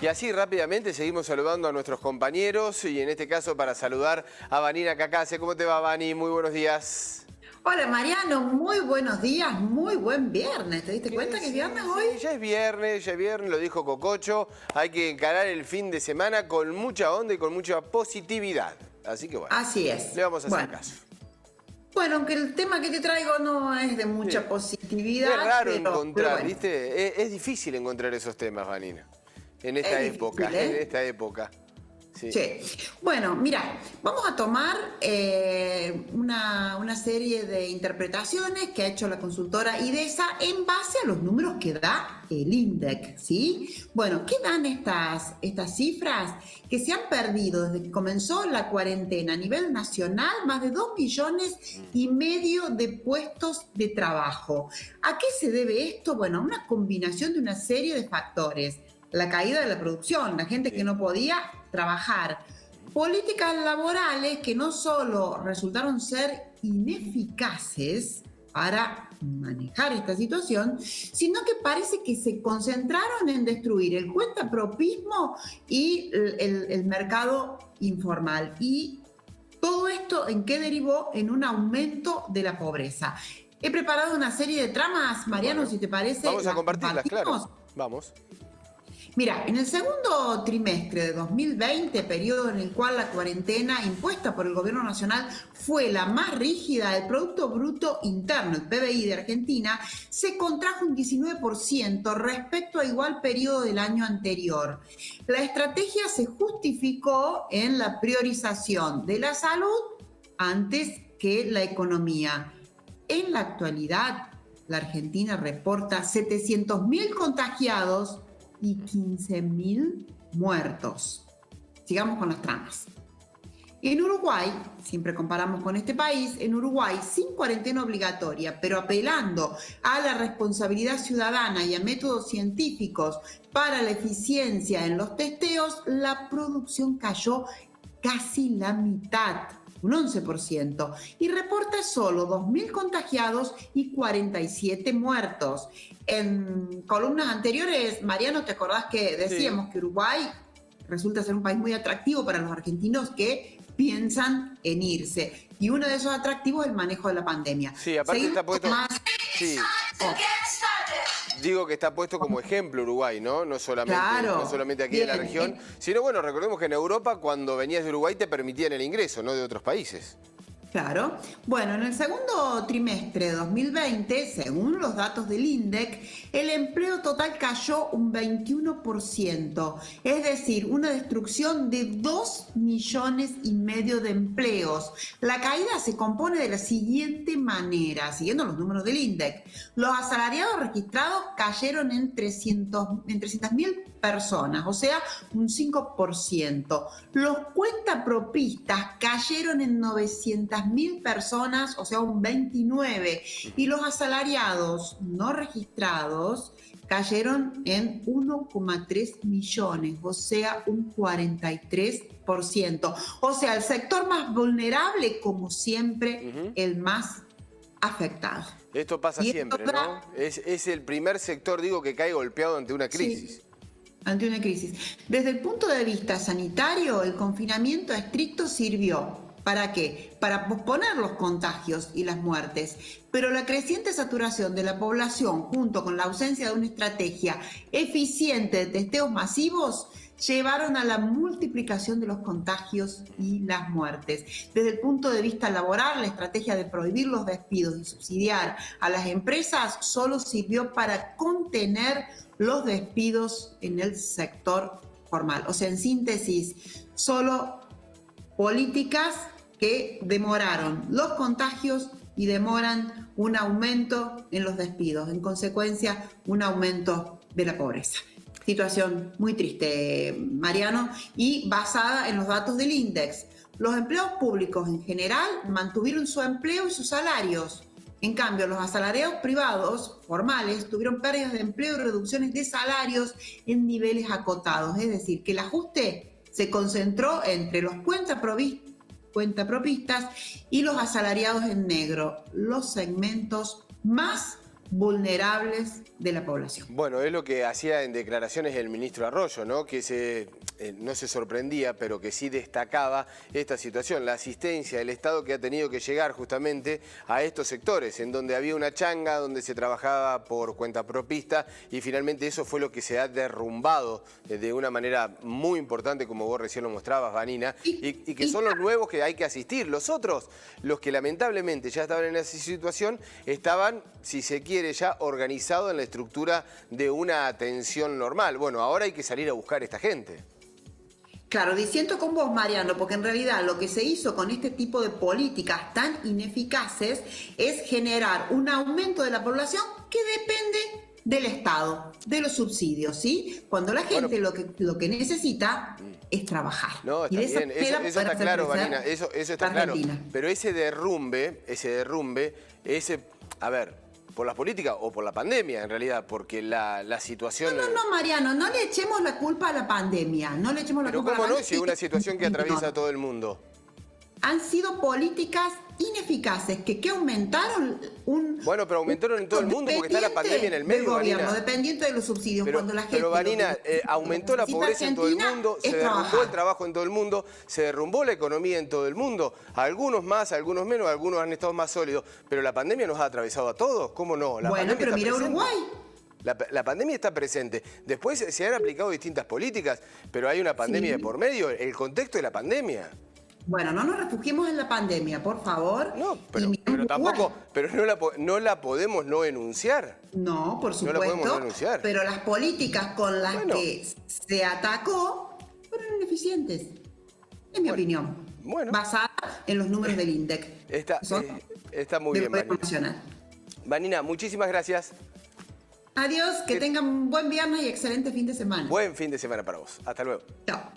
Y así rápidamente seguimos saludando a nuestros compañeros y en este caso para saludar a Vanina Cacase. ¿Cómo te va, Vani? Muy buenos días. Hola Mariano, muy buenos días, muy buen viernes. ¿Te diste cuenta que es viernes hoy? Sí, ya es viernes, lo dijo Cococho. Hay que encarar el fin de semana con mucha onda y con mucha positividad. Así que bueno, Así es. le vamos a hacer caso. Bueno, aunque el tema que te traigo no es de mucha positividad. Es raro pero encontrar, bueno. ¿viste? Es difícil encontrar esos temas, Vanina. En esta época, difícil, ¿eh? en esta época. Sí. Sí. Bueno, mira, vamos a tomar una serie de interpretaciones que ha hecho la consultora IDESA en base a los números que da el INDEC, ¿sí? Bueno, ¿qué dan estas cifras? Que se han perdido desde que comenzó la cuarentena a nivel nacional más de 2,5 millones de puestos de trabajo. ¿A qué se debe esto? Bueno, a una combinación de una serie de factores. La caída de la producción, la gente que no podía trabajar. Políticas laborales que no solo resultaron ser ineficaces para manejar esta situación, sino que parece que se concentraron en destruir el cuentapropismo y el mercado informal. Y todo esto, ¿en qué derivó? En un aumento de la pobreza. He preparado una serie de tramas, Mariano, Bueno, si te parece. vamos a compartirlas, claro. Vamos. Mira, en el segundo trimestre de 2020, periodo en el cual la cuarentena impuesta por el gobierno nacional fue la más rígida, el Producto Bruto Interno, el PBI de Argentina, se contrajo un 19% respecto a igual periodo del año anterior. La estrategia se justificó en la priorización de la salud antes que la economía. En la actualidad, la Argentina reporta 700.000 contagiados y 15.000 muertos. Sigamos con las tramas. En Uruguay, siempre comparamos con este país, en Uruguay, sin cuarentena obligatoria, pero apelando a la responsabilidad ciudadana y a métodos científicos para la eficiencia en los testeos, la producción cayó casi la mitad, un 11%, y reporta solo 2.000 contagiados y 47 muertos. En columnas anteriores, Mariano, ¿te acordás que decíamos que Uruguay resulta ser un país muy atractivo para los argentinos que piensan en irse? Y uno de esos atractivos es el manejo de la pandemia. Sí, aparte está puesto... Sí. Digo que está puesto como ejemplo Uruguay, ¿no? No solamente aquí en la región, sino bueno, recordemos que en Europa cuando venías de Uruguay te permitían el ingreso, no de otros países. Claro. Bueno, en el segundo trimestre de 2020, según los datos del INDEC, el empleo total cayó un 21%, es decir, una destrucción de 2,5 millones de empleos. La caída se compone de la siguiente manera, siguiendo los números del INDEC. Los asalariados registrados cayeron en 300.000 personas, o sea, un 5%. Los cuentapropistas cayeron en 900.000 personas, o sea, un 29%. Y los asalariados no registrados cayeron en 1,3 millones, o sea, un 43%. O sea, el sector más vulnerable, como siempre, el más afectado. Esto pasa siempre, ¿no? Es el primer sector, digo, que cae golpeado ante una crisis. Sí. Ante una crisis. Desde el punto de vista sanitario, el confinamiento estricto sirvió. ¿Para qué? Para posponer los contagios y las muertes. Pero la creciente saturación de la población, junto con la ausencia de una estrategia eficiente de testeos masivos, llevaron a la multiplicación de los contagios y las muertes. Desde el punto de vista laboral, la estrategia de prohibir los despidos y subsidiar a las empresas solo sirvió para contener los despidos en el sector formal. O sea, en síntesis, solo políticas que demoraron los contagios y demoran un aumento en los despidos. En consecuencia, un aumento de la pobreza. Situación muy triste, Mariano, y basada en los datos del INDEC. Los empleados públicos en general mantuvieron su empleo y sus salarios. En cambio, los asalariados privados formales tuvieron pérdidas de empleo y reducciones de salarios en niveles acotados. Es decir, que el ajuste se concentró entre los cuentapropistas y los asalariados en negro, los segmentos más vulnerables de la población. Bueno, es lo que hacía en declaraciones el ministro Arroyo, ¿no? Que no se sorprendía, pero que sí destacaba esta situación, la asistencia del Estado que ha tenido que llegar justamente a estos sectores, en donde había una changa, donde se trabajaba por cuenta propista, y finalmente eso fue lo que se ha derrumbado de una manera muy importante, como vos recién lo mostrabas, Vanina, y que son los nuevos que hay que asistir. Los otros, los que lamentablemente ya estaban en esa situación, estaban, si se quiere, ya organizado en la estructura de una atención normal. Bueno, ahora hay que salir a buscar a esta gente. Claro, diciendo con vos, Mariano, porque en realidad lo que se hizo con este tipo de políticas tan ineficaces es generar un aumento de la población que depende del Estado, de los subsidios, ¿sí? Cuando la gente lo que necesita es trabajar. No, está bien, eso está claro, Vanina, eso está claro. Pero ese derrumbe, a ver, por la política o por la pandemia en realidad, porque la situación... No, Mariano, no le echemos la culpa a la pandemia, no le echemos la culpa a la pandemia. Pero ¿cómo no? Si es una situación que atraviesa a todo el mundo. Han sido políticas ineficaces que aumentaron Bueno, pero aumentaron en todo el mundo porque está la pandemia en el medio, gobierno, Vanina. Dependiente de los subsidios. Cuando la gente... Pero Vanina, aumentó la pobreza en todo el mundo, se derrumbó el trabajo en todo el mundo, se derrumbó la economía en todo el mundo. Algunos más, algunos menos, algunos han estado más sólidos. Pero la pandemia nos ha atravesado a todos, ¿cómo no? Bueno, pero mira Uruguay. La pandemia está presente. Después se han aplicado distintas políticas, pero hay una pandemia de por medio, el contexto de la pandemia. Bueno, no nos refugiemos en la pandemia, por favor. No, pero tampoco, pero no la podemos no enunciar. No, por supuesto. No la podemos no enunciar. Pero las políticas con las que se atacó fueron ineficientes, en mi opinión. Bueno. Basada en los números del INDEC. Está muy bien, Vanina. Vanina, muchísimas gracias. Adiós, que tengan un buen viernes y excelente fin de semana. Buen fin de semana para vos. Hasta luego. Chao.